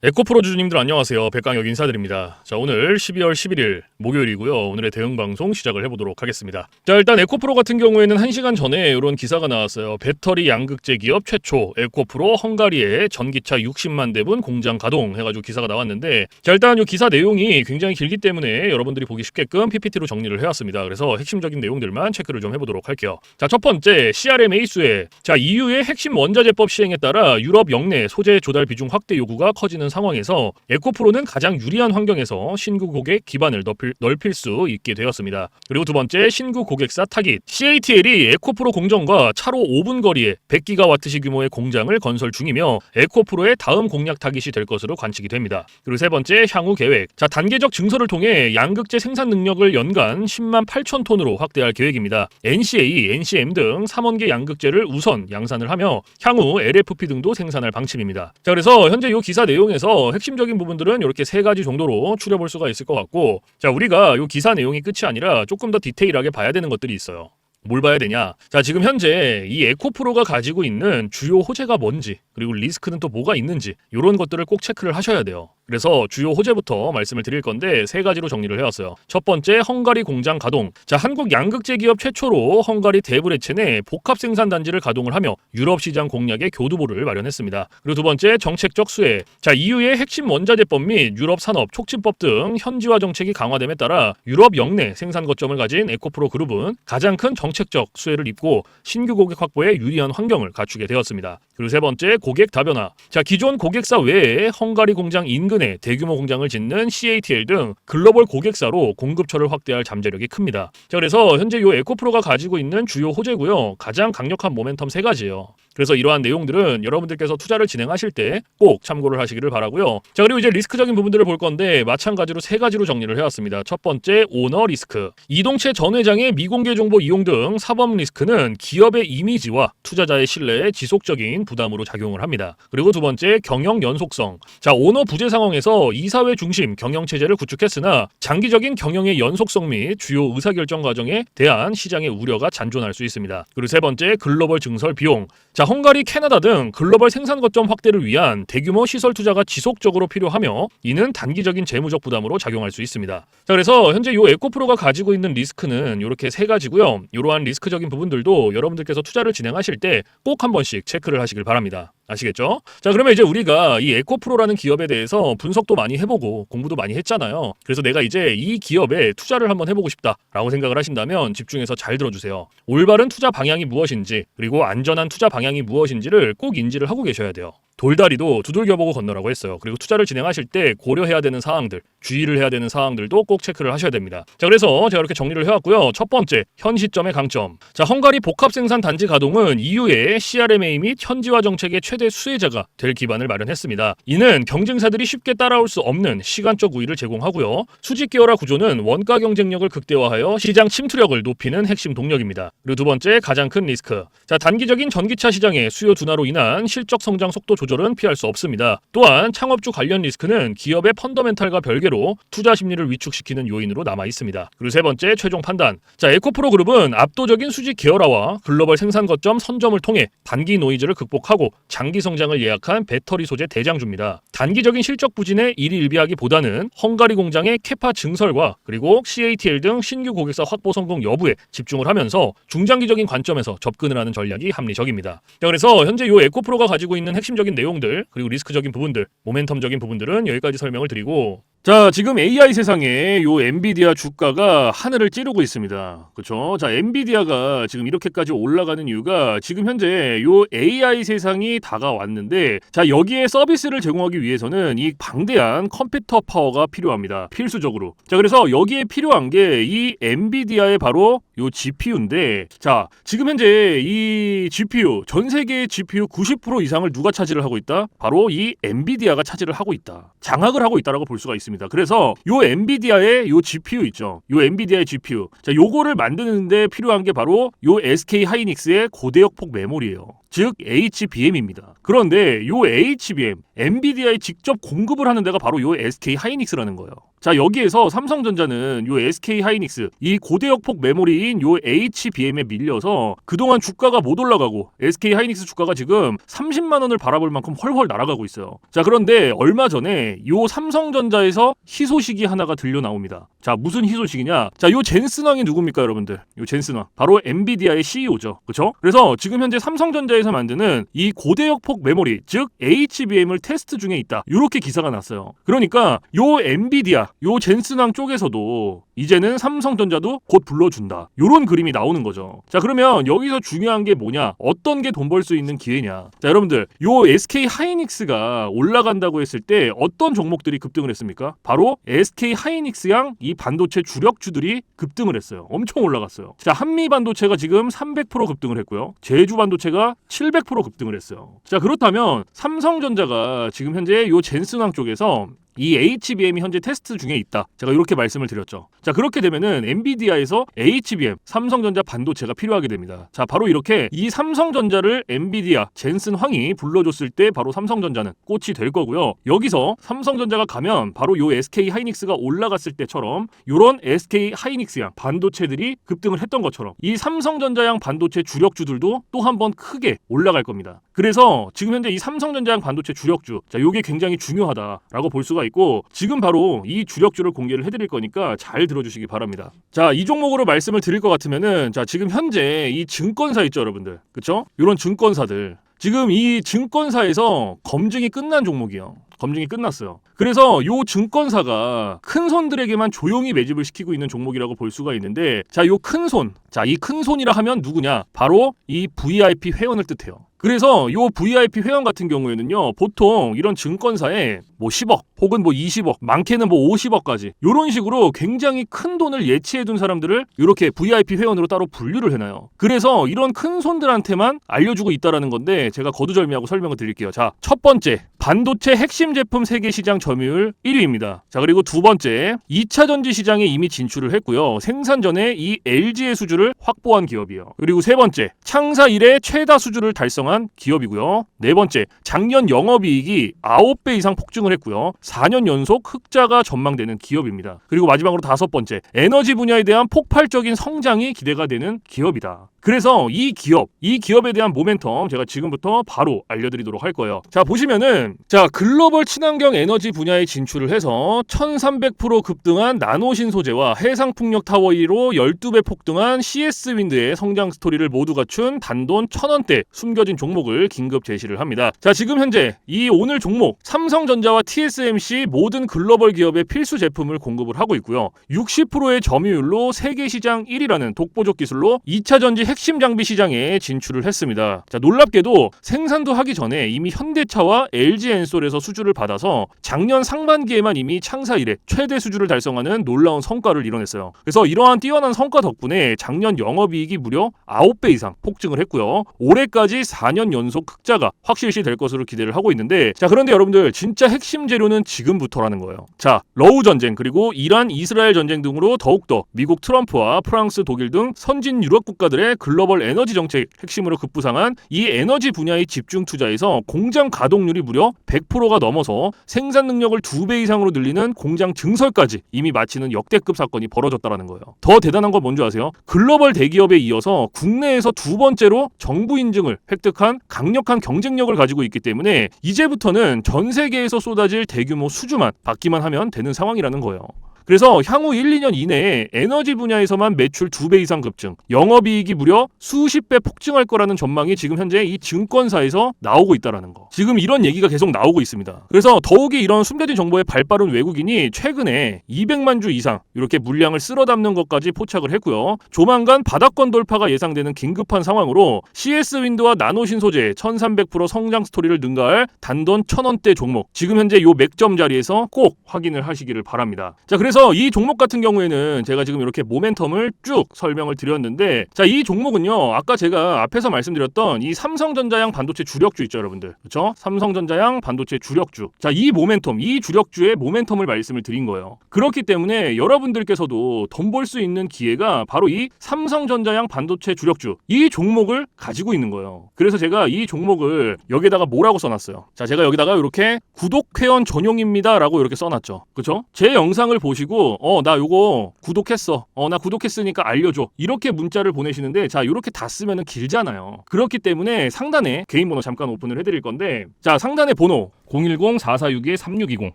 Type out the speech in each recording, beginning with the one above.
에코프로 주주님들 안녕하세요. 백강혁 인사드립니다. 자, 오늘 12월 11일 목요일이고요. 오늘의 대응 방송 시작을 해보도록 하겠습니다. 자, 일단 에코프로 같은 경우에는 1시간 전에 이런 기사가 나왔어요. 배터리 양극재 기업 최초 에코프로 헝가리에 전기차 60만 대분 공장 가동 해가지고 기사가 나왔는데, 자, 일단 이 기사 내용이 굉장히 길기 때문에 여러분들이 보기 쉽게끔 PPT로 정리를 해왔습니다. 그래서 핵심적인 내용들만 체크를 좀 해보도록 할게요. 자, 첫 번째 CRMA 수혜. 자, EU의 핵심 원자재법 시행에 따라 유럽 역내 소재 조달 비중 확대 요구가 커지는 상황에서 에코프로는 가장 유리한 환경에서 신규 고객 기반을 넓힐 수 있게 되었습니다. 그리고 두 번째, 신규 고객사 타깃. CATL이 에코프로 공정과 차로 5분 거리에 100기가와트시 규모의 공장을 건설 중이며 에코프로의 다음 공략 타깃이 될 것으로 관측이 됩니다. 그리고 세 번째, 향후 계획. 자, 단계적 증설을 통해 양극재 생산 능력을 연간 10만 8천 톤으로 확대할 계획입니다. NCA, NCM 등 3원계 양극재를 우선 양산을 하며 향후 LFP 등도 생산할 방침입니다. 자, 그래서 현재 이 기사 내용에서 핵심적인 부분들은 이렇게 세 가지 정도로 추려볼 수가 있을 것 같고, 자, 우리가 이 기사 내용이 끝이 아니라 조금 더 디테일하게 봐야 되는 것들이 있어요. 뭘 봐야 되냐? 자, 지금 현재 이 에코프로가 가지고 있는 주요 호재가 뭔지, 그리고 리스크는 또 뭐가 있는지, 이런 것들을 꼭 체크를 하셔야 돼요. 그래서 주요 호재부터 말씀을 드릴 건데 세 가지로 정리를 해왔어요. 첫 번째, 헝가리 공장 가동. 자, 한국 양극재 기업 최초로 헝가리 데브레첸에 복합 생산 단지를 가동을 하며 유럽 시장 공략의 교두보를 마련했습니다. 그리고 두 번째, 정책적 수혜. 자, EU의 핵심 원자재법 및 유럽 산업 촉진법 등 현지화 정책이 강화됨에 따라 유럽 역내 생산 거점을 가진 에코프로 그룹은 가장 큰 정책적 수혜를 입고 신규 고객 확보에 유리한 환경을 갖추게 되었습니다. 그리고 세 번째, 고객 다변화. 자, 기존 고객사 외에 헝가리 공장 인근에 대규모 공장을 짓는 CATL 등 글로벌 고객사로 공급처를 확대할 잠재력이 큽니다. 자, 그래서 현재 이 에코프로가 가지고 있는 주요 호재고요. 가장 강력한 모멘텀 세 가지예요. 그래서 이러한 내용들은 여러분들께서 투자를 진행하실 때 꼭 참고를 하시기를 바라고요. 자, 그리고 이제 리스크적인 부분들을 볼 건데 마찬가지로 세 가지로 정리를 해왔습니다. 첫 번째, 오너 리스크. 이동채 전 회장의 미공개 정보 이용 등 사법 리스크는 기업의 이미지와 투자자의 신뢰에 지속적인 부담으로 작용을 합니다. 그리고 두 번째, 경영 연속성. 자, 오너 부재 상황에서 이사회 중심 경영 체제를 구축했으나 장기적인 경영의 연속성 및 주요 의사결정 과정에 대한 시장의 우려가 잔존할 수 있습니다. 그리고 세 번째, 글로벌 증설 비용. 자, 헝가리, 캐나다 등 글로벌 생산 거점 확대를 위한 대규모 시설 투자가 지속적으로 필요하며 이는 단기적인 재무적 부담으로 작용할 수 있습니다. 자, 그래서 현재 이 에코프로가 가지고 있는 리스크는 이렇게 세 가지고요. 이러한 리스크적인 부분들도 여러분들께서 투자를 진행하실 때 꼭 한 번씩 체크를 하시길 바랍니다. 아시겠죠? 자, 그러면 이제 우리가 이 에코프로라는 기업에 대해서 분석도 많이 해보고 공부도 많이 했잖아요. 그래서 내가 이제 이 기업에 투자를 한번 해보고 싶다라고 생각을 하신다면 집중해서 잘 들어주세요. 올바른 투자 방향이 무엇인지, 그리고 안전한 투자 방향이 무엇인지를 꼭 인지를 하고 계셔야 돼요. 돌다리도 두들겨보고 건너라고 했어요. 그리고 투자를 진행하실 때 고려해야 되는 사항들, 주의를 해야 되는 사항들도 꼭 체크를 하셔야 됩니다. 자, 그래서 제가 이렇게 정리를 해왔고요. 첫 번째, 현 시점의 강점. 자, 헝가리 복합 생산 단지 가동은 EU의 CRMA 및 현지화 정책의 최대 수혜자가 될 기반을 마련했습니다. 이는 경쟁사들이 쉽게 따라올 수 없는 시간적 우위를 제공하고요. 수직 계열화 구조는 원가 경쟁력을 극대화하여 시장 침투력을 높이는 핵심 동력입니다. 그리고 두 번째, 가장 큰 리스크. 자, 단기적인 전기차 시장의 수요 둔화로 인한 실적 성장 속도 조절은 피할 수 없습니다. 또한 창업주 관련 리스크는 기업의 펀더멘탈과 별개로 투자 심리를 위축시키는 요인으로 남아 있습니다. 그리고 세 번째, 최종 판단. 자, 에코프로 그룹은 압도적인 수직 계열화와 글로벌 생산 거점 선점을 통해 단기 노이즈를 극복하고 장기 성장을 예약한 배터리 소재 대장주입니다. 단기적인 실적 부진에 일희일비하기보다는 헝가리 공장의 캐파 증설과 그리고 CATL 등 신규 고객사 확보 성공 여부에 집중을 하면서 중장기적인 관점에서 접근을 하는 전략이 합리적입니다. 자, 그래서 현재 이 에코프로가 가지고 있는 핵심적인 내용들, 그리고 리스크적인 부분들, 모멘텀적인 부분들은 여기까지 설명을 드리고, 자, 지금 AI 세상에 요 엔비디아 주가가 하늘을 찌르고 있습니다. 그렇죠? 자, 엔비디아가 지금 이렇게까지 올라가는 이유가 지금 현재 요 AI 세상이 다가왔는데, 자, 여기에 서비스를 제공하기 위해서는 이 방대한 컴퓨터 파워가 필요합니다. 필수적으로. 자, 그래서 여기에 필요한 게 이 엔비디아의 바로 요 GPU인데, 자, 지금 현재 이 GPU, 전 세계의 GPU 90% 이상을 누가 차지를 하고 있다? 바로 이 엔비디아가 차지를 하고 있다. 장악을 하고 있다라고 볼 수가 있습니다. 그래서 요 엔비디아의 요 GPU 있죠. 요 엔비디아의 GPU. 자, 요거를 만드는데 필요한 게 바로 요 SK 하이닉스의 고대역폭 메모리예요. 즉 HBM입니다. 그런데 요 HBM, 엔비디아에 직접 공급을 하는 데가 바로 요 SK 하이닉스라는 거예요. 자, 여기에서 삼성전자는 요 SK 하이닉스 이 고대역폭 메모리인 요 HBM에 밀려서 그동안 주가가 못 올라가고 SK 하이닉스 주가가 지금 30만 원을 바라볼 만큼 헐헐 날아가고 있어요. 자, 그런데 얼마 전에 요 삼성전자에서 희소식이 하나가 들려 나옵니다. 자, 무슨 희소식이냐? 자, 요 젠슨왕이 누굽니까, 여러분들? 요 젠슨왕 바로 엔비디아의 CEO죠. 그렇죠? 그래서 지금 현재 삼성전자에서 만드는 이 고대역폭 메모리, 즉 HBM을 테스트 중에 있다. 이렇게 기사가 났어요. 그러니까 요 엔비디아, 요 젠슨왕 쪽에서도 이제는 삼성전자도 곧 불러준다. 요런 그림이 나오는 거죠. 자, 그러면 여기서 중요한 게 뭐냐? 어떤 게 돈 벌 수 있는 기회냐? 자, 여러분들, 요 SK 하이닉스가 올라간다고 했을 때 어떤 종목들이 급등을 했습니까? 바로 SK 하이닉스양 이 반도체 주력주들이 급등을 했어요. 엄청 올라갔어요. 자, 한미 반도체가 지금 300% 급등을 했고요. 제주 반도체가 700% 급등을 했어요. 자, 그렇다면 삼성전자가 지금 현재 요 젠슨왕 쪽에서 이 HBM이 현재 테스트 중에 있다. 제가 이렇게 말씀을 드렸죠. 자, 그렇게 되면은 엔비디아에서 HBM, 삼성전자 반도체가 필요하게 됩니다. 자, 바로 이렇게 이 삼성전자를 엔비디아, 젠슨 황이 불러줬을 때 바로 삼성전자는 꽃이 될 거고요. 여기서 삼성전자가 가면 바로 요 SK 하이닉스가 올라갔을 때처럼 요런 SK 하이닉스양 반도체들이 급등을 했던 것처럼 이 삼성전자양 반도체 주력주들도 또 한 번 크게 올라갈 겁니다. 그래서 지금 현재 이 삼성전자양 반도체 주력주, 자, 요게 굉장히 중요하다라고 볼 수가 있고 지금 바로 이 주력주를 공개를 해드릴 거니까 잘 들어주시기 바랍니다. 자, 이 종목으로 말씀을 드릴 것 같으면은 자, 지금 현재 이 증권사 있죠, 여러분들, 그쵸? 이런 증권사들 지금 이 증권사에서 검증이 끝난 종목이에요. 검증이 끝났어요. 그래서 요 증권사가 큰 손들에게만 조용히 매집을 시키고 있는 종목이라고 볼 수가 있는데 자, 요 큰 손, 자, 이 큰 손이라 하면 누구냐? 바로 이 VIP 회원을 뜻해요. 그래서 요 VIP 회원 같은 경우에는요, 보통 이런 증권사에 뭐 10억 혹은 뭐 20억, 많게는 뭐 50억까지 이런 식으로 굉장히 큰 돈을 예치해둔 사람들을 이렇게 VIP 회원으로 따로 분류를 해놔요. 그래서 이런 큰 손들한테만 알려주고 있다라는 건데 제가 거두절미하고 설명을 드릴게요. 자, 첫 번째, 반도체 핵심 제품 세계 시장 점유율 1위입니다. 자, 그리고 두 번째, 2차 전지 시장에 이미 진출을 했고요. 생산 전에 이 LG의 수주를 확보한 기업이에요. 그리고 세 번째, 창사 이래 최다 수주를 달성한 기업이고요. 네 번째, 작년 영업이익이 9배 이상 폭증을 했고요. 4년 연속 흑자가 전망되는 기업입니다. 그리고 마지막으로 다섯 번째, 에너지 분야에 대한 폭발적인 성장이 기대가 되는 기업이다. 그래서 이 기업에 대한 모멘텀 제가 지금부터 바로 알려드리도록 할 거예요. 자, 보시면은 자, 글로벌 친환경 에너지 분야에 진출을 해서 1300% 급등한 나노신 소재와 해상풍력 타워 1위로 12배 폭등한 CS윈드의 성장 스토리를 모두 갖춘 단돈 1000원대 숨겨진 종목을 긴급 제시를 합니다. 자, 지금 현재 이 오늘 종목 삼성전자와 TSMC 모든 글로벌 기업의 필수 제품을 공급을 하고 있고요. 60%의 점유율로 세계 시장 1위라는 독보적 기술로 2차 전지 핵심 장비 시장에 진출을 했습니다. 자, 놀랍게도 생산도 하기 전에 이미 현대차와 LG엔솔에서 수주를 받아서 작년 상반기에만 이미 창사 이래 최대 수주를 달성하는 놀라운 성과를 이뤄냈어요. 그래서 이러한 뛰어난 성과 덕분에 작년 영업이익이 무려 9배 이상 폭증을 했고요. 올해까지 4년 연속 흑자가 확실시 될 것으로 기대를 하고 있는데 자, 그런데 여러분들 진짜 핵심 재료는 지금부터라는 거예요. 자, 러우 전쟁 그리고 이란 이스라엘 전쟁 등으로 더욱더 미국 트럼프와 프랑스 독일 등 선진 유럽 국가들의 글로벌 에너지 정책 핵심으로 급부상한 이 에너지 분야의 집중 투자에서 공장 가동률이 무려 100%가 넘어서 생산 능력을 2배 이상으로 늘리는 공장 증설까지 이미 마치는 역대급 사건이 벌어졌다는 거예요. 더 대단한 건 뭔지 아세요? 글로벌 대기업에 이어서 국내에서 두 번째로 정부 인증을 획득한 강력한 경쟁력을 가지고 있기 때문에 이제부터는 전 세계에서 쏟아질 대규모 수주만 받기만 하면 되는 상황이라는 거예요. 그래서 향후 1, 2년 이내에 에너지 분야에서만 매출 2배 이상 급증, 영업이익이 무려 수십 배 폭증할 거라는 전망이 지금 현재 이 증권사에서 나오고 있다는 거. 지금 이런 얘기가 계속 나오고 있습니다. 그래서 더욱이 이런 숨겨진 정보에 발빠른 외국인이 최근에 200만 주 이상 이렇게 물량을 쓸어 담는 것까지 포착을 했고요. 조만간 바닥권 돌파가 예상되는 긴급한 상황으로 CS윈드와 나노신 소재 1300% 성장 스토리를 능가할 단돈 1000원대 종목, 지금 현재 요 맥점 자리에서 꼭 확인을 하시기를 바랍니다. 자, 그래서 이 종목 같은 경우에는 제가 지금 이렇게 모멘텀을 쭉 설명을 드렸는데 자, 이 종목 종목은요, 아까 제가 앞에서 말씀드렸던 이 삼성전자양 반도체 주력주 있죠, 여러분들. 그렇죠? 삼성전자양 반도체 주력주. 자, 이 모멘텀, 이 주력주의 모멘텀을 말씀을 드린 거예요. 그렇기 때문에 여러분들께서도 돈 벌 수 있는 기회가 바로 이 삼성전자양 반도체 주력주, 이 종목을 가지고 있는 거예요. 그래서 제가 이 종목을 여기다가 뭐라고 써놨어요. 자, 제가 여기다가 이렇게 구독 회원 전용입니다 라고 이렇게 써놨죠. 그쵸? 제 영상을 보시고 나 요거 구독했어. 나 구독했으니까 알려줘. 이렇게 문자를 보내시는데, 자, 이렇게 다 쓰면은 길잖아요. 그렇기 때문에 상단에 개인 번호 잠깐 오픈을 해드릴 건데, 자, 상단에 번호 010-4462-3620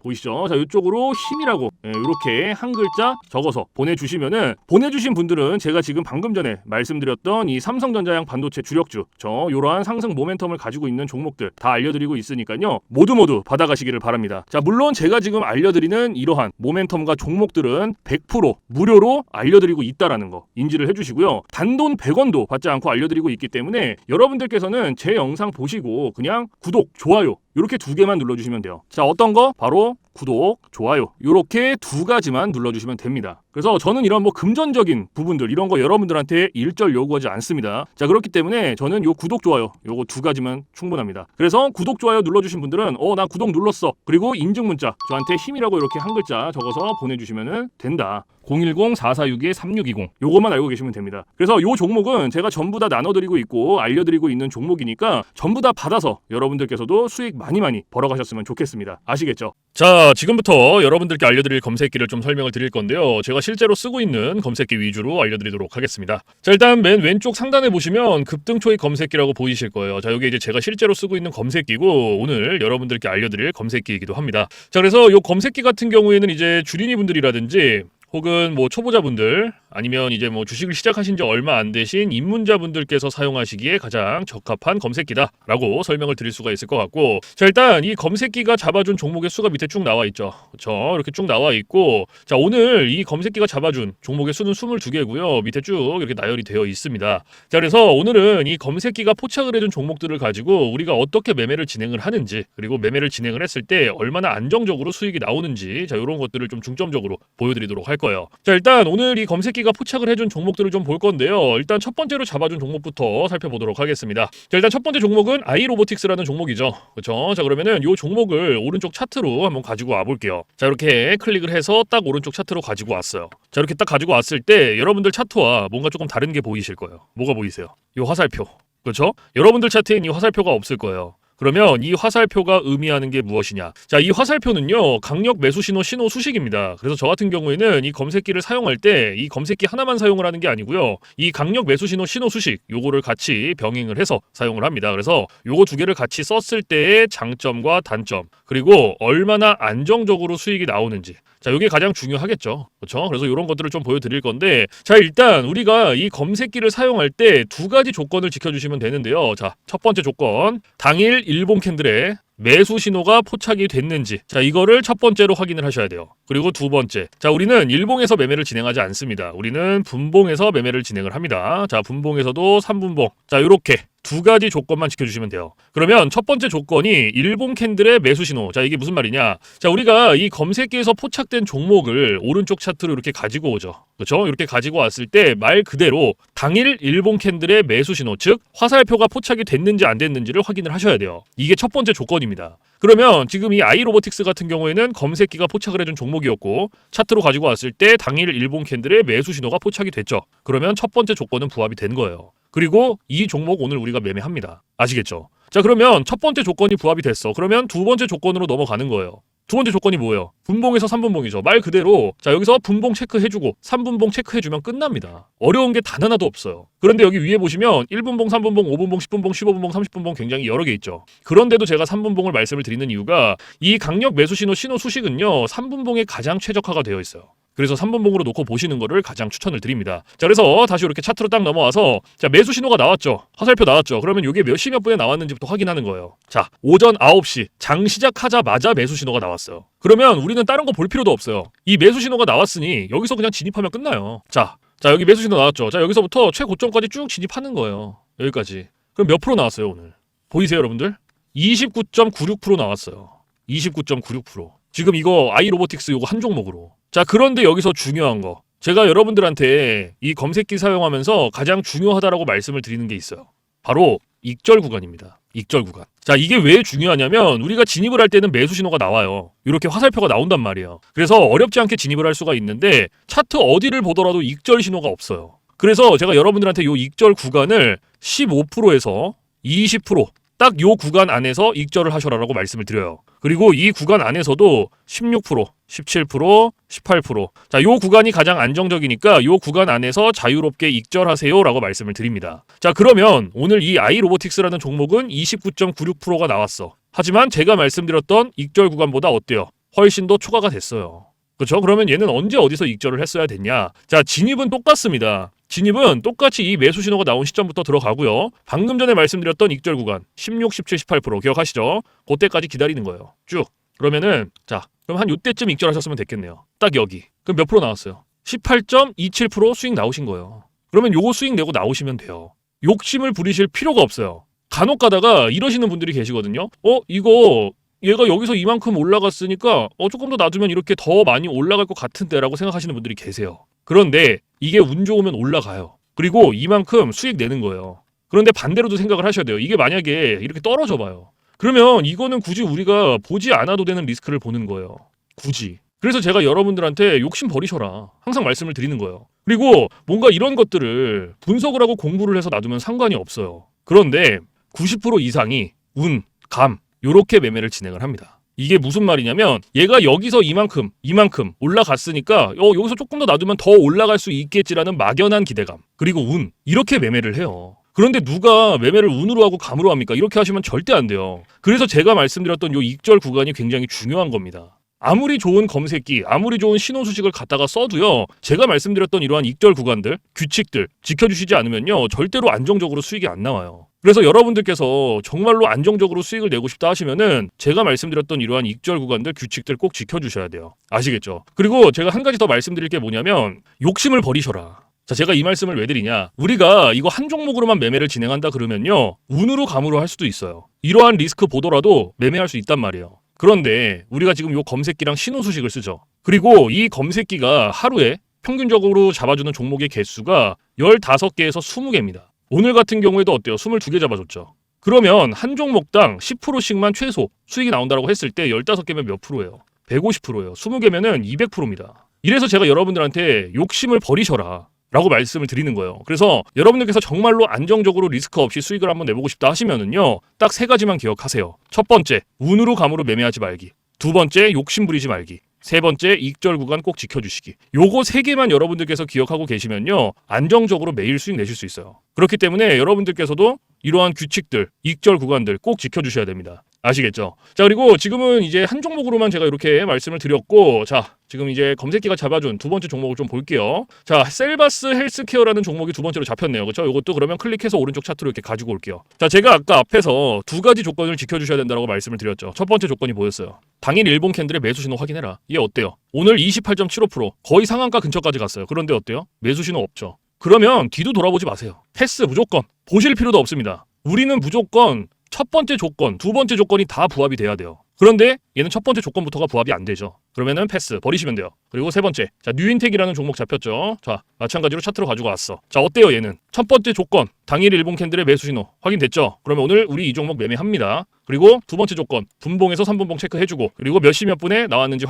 보이시죠? 자, 이쪽으로 힘이라고 이렇게 한 글자 적어서 보내주시면은, 보내주신 분들은 제가 지금 방금 전에 말씀드렸던 이 삼성전자양 반도체 주력주, 이러한 상승 모멘텀을 가지고 있는 종목들 다 알려드리고 있으니까요, 모두 받아가시기를 바랍니다. 자, 물론 제가 지금 알려드리는 이러한 모멘텀과 종목들은 100% 무료로 알려드리고 있다라는 거 인지를 해주시고요. 단돈 100원도 받지 않고 알려드리고 있기 때문에 여러분들께서는 제 영상 보시고 그냥 구독, 좋아요 이렇게 2개만 눌러주시면 돼요. 자, 어떤 거? 바로 구독, 좋아요 이렇게 2가지만 눌러주시면 됩니다. 그래서 저는 이런 금전적인 부분들 이런 거 여러분들한테 일절 요구하지 않습니다. 자, 그렇기 때문에 저는 요 구독, 좋아요 요거 2가지만 충분합니다. 그래서 구독, 좋아요 눌러주신 분들은 나 구독 눌렀어. 그리고 인증 문자 저한테 힘이라고 이렇게 한 글자 적어서 보내주시면 된다. 010-4462-3620 요것만 알고 계시면 됩니다. 그래서 요 종목은 제가 전부 다 나눠드리고 있고 알려드리고 있는 종목이니까 전부 다 받아서 여러분들께서도 수익 많이 벌어가셨으면 좋겠습니다. 아시겠죠? 자, 지금부터 여러분들께 알려드릴 검색기를 좀 설명을 드릴 건데요. 제가 실제로 쓰고 있는 검색기 위주로 알려드리도록 하겠습니다. 자, 일단 맨 왼쪽 상단에 보시면 급등초입 검색기라고 보이실 거예요. 자, 여기 이제 제가 실제로 쓰고 있는 검색기고 오늘 여러분들께 알려드릴 검색기이기도 합니다. 자, 그래서 요 검색기 같은 경우에는 이제 주린이 분들이라든지 혹은 초보자분들 아니면 이제 주식을 시작하신 지 얼마 안 되신 입문자분들께서 사용하시기에 가장 적합한 검색기다라고 설명을 드릴 수가 있을 것 같고, 자, 일단 이 검색기가 잡아준 종목의 수가 밑에 쭉 나와 있죠. 그렇죠? 이렇게 쭉 나와 있고, 자, 오늘 이 검색기가 잡아준 종목의 수는 22개고요. 밑에 쭉 이렇게 나열이 되어 있습니다. 자, 그래서 오늘은 이 검색기가 포착을 해준 종목들을 가지고 우리가 어떻게 매매를 진행을 하는지, 그리고 매매를 진행을 했을 때 얼마나 안정적으로 수익이 나오는지, 자, 이런 것들을 좀 중점적으로 보여드리도록 할 거예요. 자, 일단 오늘 이 검색기가 포착을 해준 종목들을 좀 볼 건데요. 일단 첫 번째로 잡아준 종목부터 살펴보도록 하겠습니다. 자, 일단 첫 번째 종목은 아이로보틱스라는 종목이죠. 그렇죠? 자, 그러면은 이 종목을 오른쪽 차트로 한번 가지고 와 볼게요. 자, 이렇게 클릭을 해서 딱 오른쪽 차트로 가지고 왔어요. 자, 이렇게 딱 가지고 왔을 때 여러분들 차트와 뭔가 조금 다른 게 보이실 거예요. 뭐가 보이세요? 이 화살표. 그렇죠? 여러분들 차트엔 이 화살표가 없을 거예요. 그러면 이 화살표가 의미하는 게 무엇이냐? 자, 이 화살표는요, 강력 매수 신호 수식입니다. 그래서 저 같은 경우에는 이 검색기를 사용할 때 이 검색기 하나만 사용을 하는 게 아니고요, 이 강력 매수 신호 수식 요거를 같이 병행을 해서 사용을 합니다. 그래서 요거 2개를 같이 썼을 때의 장점과 단점, 그리고 얼마나 안정적으로 수익이 나오는지, 자, 이게 가장 중요하겠죠. 그렇죠? 그래서 이런 것들을 좀 보여드릴 건데, 자, 일단 우리가 이 검색기를 사용할 때 2가지 조건을 지켜주시면 되는데요. 자, 첫 번째 조건, 당일 일봉 캔들에 매수 신호가 포착이 됐는지, 자, 이거를 첫 번째로 확인을 하셔야 돼요. 그리고 2번째, 자, 우리는 일봉에서 매매를 진행하지 않습니다. 우리는 분봉에서 매매를 진행을 합니다. 자, 분봉에서도 3분봉, 자, 요렇게 2가지 조건만 지켜주시면 돼요. 그러면 첫 번째 조건이 일봉 캔들의 매수 신호. 자, 이게 무슨 말이냐? 자, 우리가 이 검색기에서 포착된 종목을 오른쪽 차트로 이렇게 가지고 오죠. 그렇죠? 이렇게 가지고 왔을 때 말 그대로 당일 일봉 캔들의 매수 신호, 즉 화살표가 포착이 됐는지 안 됐는지를 확인을 하셔야 돼요. 이게 첫 번째 조건입니다. 그러면 지금 이 아이로보틱스 같은 경우에는 검색기가 포착을 해준 종목이었고 차트로 가지고 왔을 때 당일 일봉 캔들의 매수 신호가 포착이 됐죠. 그러면 첫 번째 조건은 부합이 된 거예요. 그리고 이 종목 오늘 우리가 매매합니다. 아시겠죠? 자, 그러면 첫 번째 조건이 부합이 됐어. 그러면 2번째 조건으로 넘어가는 거예요. 2번째 조건이 뭐예요? 분봉에서 3분봉이죠. 말 그대로 자, 여기서 분봉 체크해주고 3분봉 체크해주면 끝납니다. 어려운 게 단 하나도 없어요. 그런데 여기 위에 보시면 1분봉, 3분봉, 5분봉, 10분봉, 15분봉, 30분봉 굉장히 여러 개 있죠. 그런데도 제가 3분봉을 말씀을 드리는 이유가 이 강력 매수 신호 수식은요, 3분봉에 가장 최적화가 되어 있어요. 그래서 3분봉으로 놓고 보시는 거를 가장 추천을 드립니다. 자, 그래서 다시 이렇게 차트로 딱 넘어와서 자, 매수 신호가 나왔죠. 화살표 나왔죠. 그러면 이게 몇 시 몇 분에 나왔는지부터 확인하는 거예요. 자, 오전 9시 장 시작하자마자 매수 신호가 나왔어요. 그러면 우리는 다른 거 볼 필요도 없어요. 이 매수 신호가 나왔으니 여기서 그냥 진입하면 끝나요. 자, 여기 매수 신호 나왔죠. 자, 여기서부터 최고점까지 쭉 진입하는 거예요. 여기까지. 그럼 몇 프로 나왔어요, 오늘? 보이세요, 여러분들? 29.96% 나왔어요. 29.96%. 지금 이거 아이로보틱스 요거 한 종목으로. 자, 그런데 여기서 중요한 거. 제가 여러분들한테 이 검색기 사용하면서 가장 중요하다라고 말씀을 드리는 게 있어요. 바로 익절 구간입니다. 익절 구간. 자, 이게 왜 중요하냐면 우리가 진입을 할 때는 매수 신호가 나와요. 이렇게 화살표가 나온단 말이에요. 그래서 어렵지 않게 진입을 할 수가 있는데 차트 어디를 보더라도 익절 신호가 없어요. 그래서 제가 여러분들한테 이 익절 구간을 15%에서 20% 딱 요 구간 안에서 익절을 하셔라라고 말씀을 드려요. 그리고 이 구간 안에서도 16%, 17%, 18%. 자, 요 구간이 가장 안정적이니까 요 구간 안에서 자유롭게 익절하세요라고 말씀을 드립니다. 자, 그러면 오늘 이 아이로보틱스라는 종목은 29.96%가 나왔어. 하지만 제가 말씀드렸던 익절 구간보다 어때요? 훨씬 더 초과가 됐어요. 그렇죠? 그러면 얘는 언제 어디서 익절을 했어야 됐냐? 자, 진입은 똑같습니다. 진입은 똑같이 이 매수 신호가 나온 시점부터 들어가고요. 방금 전에 말씀드렸던 익절 구간 16, 17, 18% 기억하시죠? 그때까지 기다리는 거예요. 쭉. 그러면은 자, 그럼 한 요때쯤 익절하셨으면 됐겠네요. 딱 여기. 그럼 몇 프로 나왔어요? 18.27% 수익 나오신 거예요. 그러면 요거 수익 내고 나오시면 돼요. 욕심을 부리실 필요가 없어요. 간혹 가다가 이러시는 분들이 계시거든요. 이거 얘가 여기서 이만큼 올라갔으니까 조금 더 놔두면 이렇게 더 많이 올라갈 것 같은데 라고 생각하시는 분들이 계세요. 그런데 이게 운 좋으면 올라가요. 그리고 이만큼 수익 내는 거예요. 그런데 반대로도 생각을 하셔야 돼요. 이게 만약에 이렇게 떨어져 봐요. 그러면 이거는 굳이 우리가 보지 않아도 되는 리스크를 보는 거예요. 굳이. 그래서 제가 여러분들한테 욕심 버리셔라. 항상 말씀을 드리는 거예요. 그리고 뭔가 이런 것들을 분석을 하고 공부를 해서 놔두면 상관이 없어요. 그런데 90% 이상이 운, 감, 요렇게 매매를 진행을 합니다. 이게 무슨 말이냐면 얘가 여기서 이만큼 올라갔으니까 여기서 조금 더 놔두면 더 올라갈 수 있겠지라는 막연한 기대감 그리고 운 이렇게 매매를 해요. 그런데 누가 매매를 운으로 하고 감으로 합니까? 이렇게 하시면 절대 안 돼요. 그래서 제가 말씀드렸던 요 익절 구간이 굉장히 중요한 겁니다. 아무리 좋은 검색기, 아무리 좋은 신호 수식을 갖다가 써도요. 제가 말씀드렸던 이러한 익절 구간들, 규칙들 지켜주시지 않으면요. 절대로 안정적으로 수익이 안 나와요. 그래서 여러분들께서 정말로 안정적으로 수익을 내고 싶다 하시면은 제가 말씀드렸던 이러한 익절 구간들, 규칙들 꼭 지켜주셔야 돼요. 아시겠죠? 그리고 제가 한 가지 더 말씀드릴 게 뭐냐면 욕심을 버리셔라. 자, 제가 이 말씀을 왜 드리냐? 우리가 이거 한 종목으로만 매매를 진행한다 그러면요. 운으로 감으로 할 수도 있어요. 이러한 리스크 보더라도 매매할 수 있단 말이에요. 그런데 우리가 지금 요 검색기랑 신호 수식을 쓰죠. 그리고 이 검색기가 하루에 평균적으로 잡아주는 종목의 개수가 15개에서 20개입니다. 오늘 같은 경우에도 어때요? 22개 잡아줬죠. 그러면 한 종목당 10%씩만 최소 수익이 나온다고 했을 때 15개면 몇 프로예요? 150%예요. 20개면은 200%입니다. 이래서 제가 여러분들한테 욕심을 버리셔라 라고 말씀을 드리는 거예요. 그래서 여러분들께서 정말로 안정적으로 리스크 없이 수익을 한번 내보고 싶다 하시면은요. 딱 3가지만 기억하세요. 첫 번째, 운으로 감으로 매매하지 말기. 두 번째, 욕심 부리지 말기. 세 번째, 익절 구간 꼭 지켜주시기. 요거 3개만 여러분들께서 기억하고 계시면요. 안정적으로 매일 수익 내실 수 있어요. 그렇기 때문에 여러분들께서도 이러한 규칙들, 익절 구간들 꼭 지켜주셔야 됩니다. 아시겠죠? 자, 그리고 지금은 이제 한 종목으로만 제가 이렇게 말씀을 드렸고, 자, 지금 이제 검색기가 잡아준 두 번째 종목을 좀 볼게요. 자, 셀바스 헬스케어라는 종목이 두 번째로 잡혔네요. 그렇죠? 이것도 그러면 클릭해서 오른쪽 차트로 이렇게 가지고 올게요. 자, 제가 아까 앞에서 2가지 조건을 지켜주셔야 된다고 말씀을 드렸죠. 첫 번째 조건이 뭐였어요? 당일 일본 캔들의 매수 신호 확인해라. 얘 어때요? 오늘 28.75% 거의 상한가 근처까지 갔어요. 그런데 어때요? 매수 신호 없죠. 그러면 뒤도 돌아보지 마세요. 패스 무조건. 보실 필요도 없습니다. 우리는 무조건 첫 번째 조건, 두 번째 조건이 다 부합이 돼야 돼요. 그런데 얘는 첫 번째 조건부터가 부합이 안 되죠. 그러면은 패스 버리시면 돼요. 그리고 세 번째, 자, 뉴인텍이라는 종목 잡혔죠. 자, 마찬가지로 차트로 가지고 왔어. 자, 어때요 얘는? 첫 번째 조건, 당일 일본 캔들의 매수 신호 확인됐죠? 그러면 오늘 우리 이 종목 매매합니다. 그리고 두 번째 조건, 분봉에서 3분봉 체크해주고, 그리고 몇 시 몇 분에 나왔는지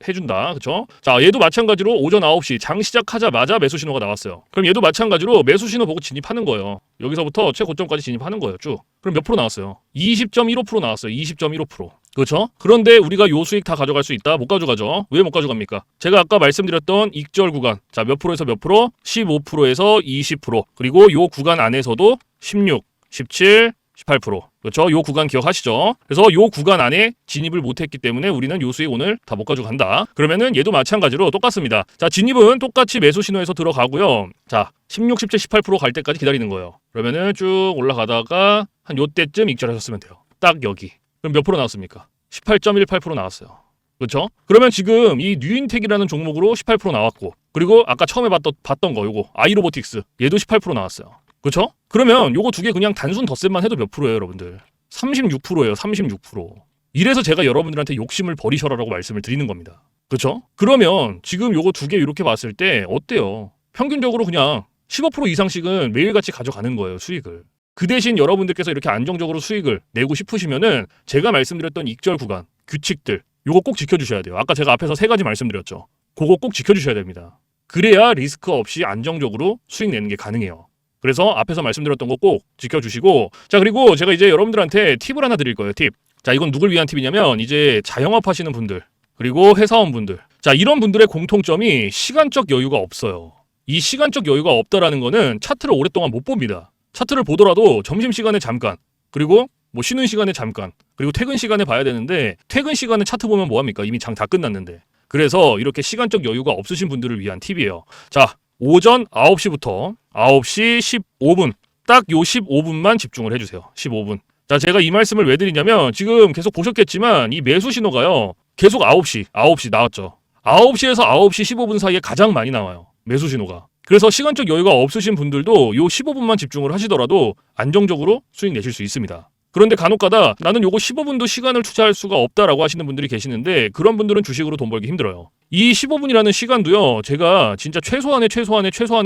해준다. 그쵸? 자, 얘도 마찬가지로 오전 9시 장 시작하자마자 매수 신호가 나왔어요. 그럼 얘도 마찬가지로 매수 신호 보고 진입하는 거예요. 여기서부터 최고점까지 진입하는 거예요. 쭉. 그럼 몇 프로 나왔어요? 20.15% 나왔어요. 20.15%. 그렇죠? 그런데 우리가 요 수익 다 가져갈 수 있다? 못 가져가죠. 왜 못 가져갑니까? 제가 아까 말씀드렸던 익절 구간, 자, 몇 프로에서 몇 프로? 15%에서 20%. 그리고 요 구간 안에서도 16, 17, 18%. 그렇죠? 요 구간 기억하시죠? 그래서 요 구간 안에 진입을 못했기 때문에 우리는 요 수익 오늘 다 못 가져간다. 그러면은 얘도 마찬가지로 똑같습니다. 자, 진입은 똑같이 매수 신호에서 들어가고요. 자, 16, 17, 18% 갈 때까지 기다리는 거예요. 그러면은 쭉 올라가다가 한 요때쯤 익절하셨으면 돼요. 딱 여기. 그럼 몇 프로 나왔습니까? 18.18% 나왔어요. 그렇죠? 그러면 지금 이 뉴인텍이라는 종목으로 18% 나왔고, 그리고 아까 처음에 봤던 거 요거 아이로보틱스 얘도 18% 나왔어요. 그렇죠? 그러면 요거 두 개 그냥 단순 덧셈만 해도 몇 프로예요, 여러분들? 36%예요. 36%. 이래서 제가 여러분들한테 욕심을 버리셔라라고 말씀을 드리는 겁니다. 그렇죠? 그러면 지금 요거 두 개 이렇게 봤을 때 어때요? 평균적으로 그냥 15% 이상씩은 매일같이 가져가는 거예요, 수익을. 그 대신 여러분들께서 이렇게 안정적으로 수익을 내고 싶으시면은 제가 말씀드렸던 익절 구간, 규칙들 요거 꼭 지켜주셔야 돼요. 아까 제가 앞에서 3가지 말씀드렸죠. 그거 꼭 지켜주셔야 됩니다. 그래야 리스크 없이 안정적으로 수익 내는 게 가능해요. 그래서 앞에서 말씀드렸던 거 꼭 지켜주시고, 자, 그리고 제가 이제 여러분들한테 팁을 하나 드릴 거예요. 팁. 자, 이건 누굴 위한 팁이냐면 이제 자영업 하시는 분들 그리고 회사원분들, 자, 이런 분들의 공통점이 시간적 여유가 없어요. 이 시간적 여유가 없다라는 거는 차트를 오랫동안 못 봅니다. 차트를 보더라도 점심시간에 잠깐, 그리고 뭐 쉬는 시간에 잠깐, 그리고 퇴근 시간에 봐야 되는데 퇴근 시간에 차트 보면 뭐합니까? 이미 장 다 끝났는데. 그래서 이렇게 시간적 여유가 없으신 분들을 위한 팁이에요. 자, 오전 9시부터 9시 15분, 딱 요 15분만 집중을 해주세요. 15분. 자, 제가 이 말씀을 왜 드리냐면 지금 계속 보셨겠지만 이 매수 신호가요. 계속 9시 나왔죠. 9시에서 9시 15분 사이에 가장 많이 나와요. 매수 신호가. 그래서 시간적 여유가 없으신 분들도 요 15분만 집중을 하시더라도 안정적으로 수익 내실 수 있습니다. 그런데 간혹가다 나는 요거 15분도 시간을 투자할 수가 없다라고 하시는 분들이 계시는데 그런 분들은 주식으로 돈 벌기 힘들어요. 이 15분이라는 시간도요. 제가 진짜 최소한의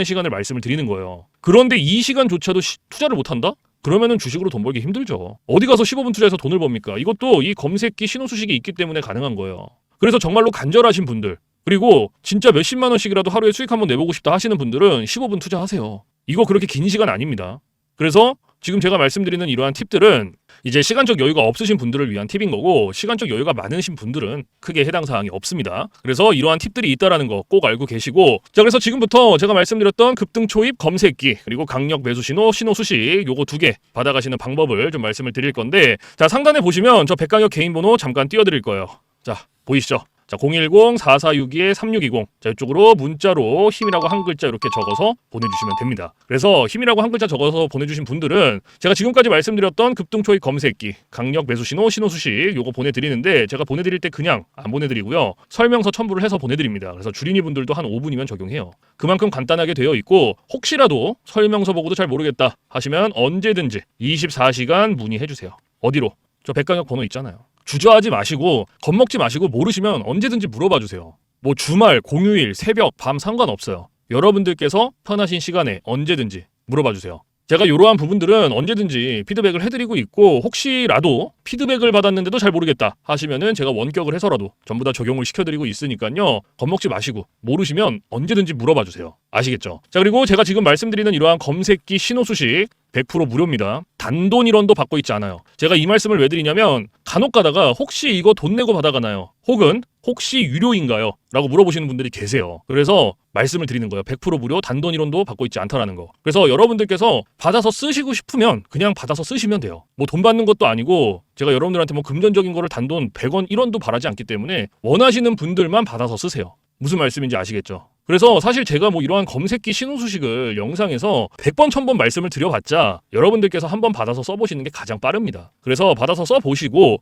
시간을 말씀을 드리는 거예요. 그런데 이 시간조차도 투자를 못한다? 그러면은 주식으로 돈 벌기 힘들죠. 어디 가서 15분 투자해서 돈을 법니까? 이것도 이 검색기 신호수식이 있기 때문에 가능한 거예요. 그래서 정말로 간절하신 분들, 그리고 진짜 몇십만 원씩이라도 하루에 수익 한번 내보고 싶다 하시는 분들은 15분 투자하세요. 이거 그렇게 긴 시간 아닙니다. 그래서 지금 제가 말씀드리는 이러한 팁들은 이제 시간적 여유가 없으신 분들을 위한 팁인 거고 시간적 여유가 많으신 분들은 크게 해당 사항이 없습니다. 그래서 이러한 팁들이 있다라는 거 꼭 알고 계시고, 자, 그래서 지금부터 제가 말씀드렸던 급등 초입 검색기 그리고 강력 매수 신호 수식 요거 2개 받아가시는 방법을 좀 말씀을 드릴 건데, 자, 상단에 보시면 저 백강혁 개인 번호 잠깐 띄워드릴 거예요. 자, 보이시죠? 자, 010-4462-3620. 자, 이쪽으로 문자로 힘이라고 한 글자 이렇게 적어서 보내주시면 됩니다. 그래서 힘이라고 한 글자 적어서 보내주신 분들은 제가 지금까지 말씀드렸던 급등초입 검색기, 강력 매수신호, 신호수식 요거 보내드리는데 제가 보내드릴 때 그냥 안 보내드리고요. 설명서 첨부를 해서 보내드립니다. 그래서 주린이 분들도 한 5분이면 적용해요. 그만큼 간단하게 되어 있고 혹시라도 설명서 보고도 잘 모르겠다 하시면 언제든지 24시간 문의해주세요. 어디로? 저 백강혁 번호 있잖아요. 주저하지 마시고 겁먹지 마시고 모르시면 언제든지 물어봐 주세요. 뭐 주말, 공휴일, 새벽, 밤 상관없어요. 여러분들께서 편하신 시간에 언제든지 물어봐 주세요. 제가 이러한 부분들은 언제든지 피드백을 해드리고 있고 혹시라도 피드백을 받았는데도 잘 모르겠다 하시면은 제가 원격을 해서라도 전부 다 적용을 시켜드리고 있으니까요. 겁먹지 마시고 모르시면 언제든지 물어봐 주세요. 아시겠죠? 자, 그리고 제가 지금 말씀드리는 이러한 검색기 신호수식 100% 무료입니다. 단돈 1원도 받고 있지 않아요. 제가 이 말씀을 왜 드리냐면 간혹 가다가 혹시 이거 돈 내고 받아가나요? 혹은 혹시 유료인가요? 라고 물어보시는 분들이 계세요. 그래서 말씀을 드리는 거예요. 100% 무료, 단돈 1원도 받고 있지 않다라는 거. 그래서 여러분들께서 받아서 쓰시고 싶으면 그냥 받아서 쓰시면 돼요. 뭐 돈 받는 것도 아니고 제가 여러분들한테 뭐 금전적인 거를 단돈 100원, 1원도 바라지 않기 때문에 원하시는 분들만 받아서 쓰세요. 무슨 말씀인지 아시겠죠? 그래서 사실 제가 뭐 이러한 검색기 신호수식을 영상에서 100번, 1000번 말씀을 드려봤자 여러분들께서 한번 받아서 써보시는 게 가장 빠릅니다. 그래서 받아서 써보시고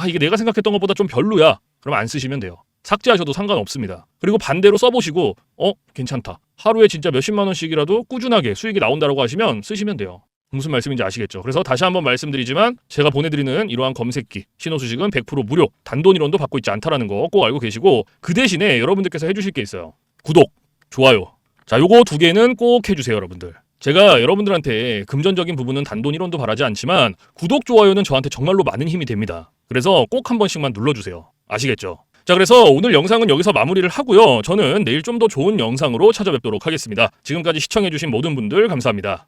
이게 내가 생각했던 것보다 좀 별로야. 그럼 안 쓰시면 돼요. 삭제하셔도 상관없습니다. 그리고 반대로 써보시고 괜찮다. 하루에 진짜 몇십만 원씩이라도 꾸준하게 수익이 나온다고 하시면 쓰시면 돼요. 무슨 말씀인지 아시겠죠? 그래서 다시 한번 말씀드리지만 제가 보내드리는 이러한 검색기 신호수식은 100% 무료, 단돈 1원도 받고 있지 않다라는 거 꼭 알고 계시고 그 대신에 여러분들께서 해주실 게 있어요. 구독, 좋아요. 자, 요거 2개는 꼭 해주세요, 여러분들. 제가 여러분들한테 금전적인 부분은 단돈 1원도 바라지 않지만 구독, 좋아요는 저한테 정말로 많은 힘이 됩니다. 그래서 꼭 한 번씩만 눌러주세요. 아시겠죠? 자, 그래서 오늘 영상은 여기서 마무리를 하고요. 저는 내일 좀 더 좋은 영상으로 찾아뵙도록 하겠습니다. 지금까지 시청해주신 모든 분들 감사합니다.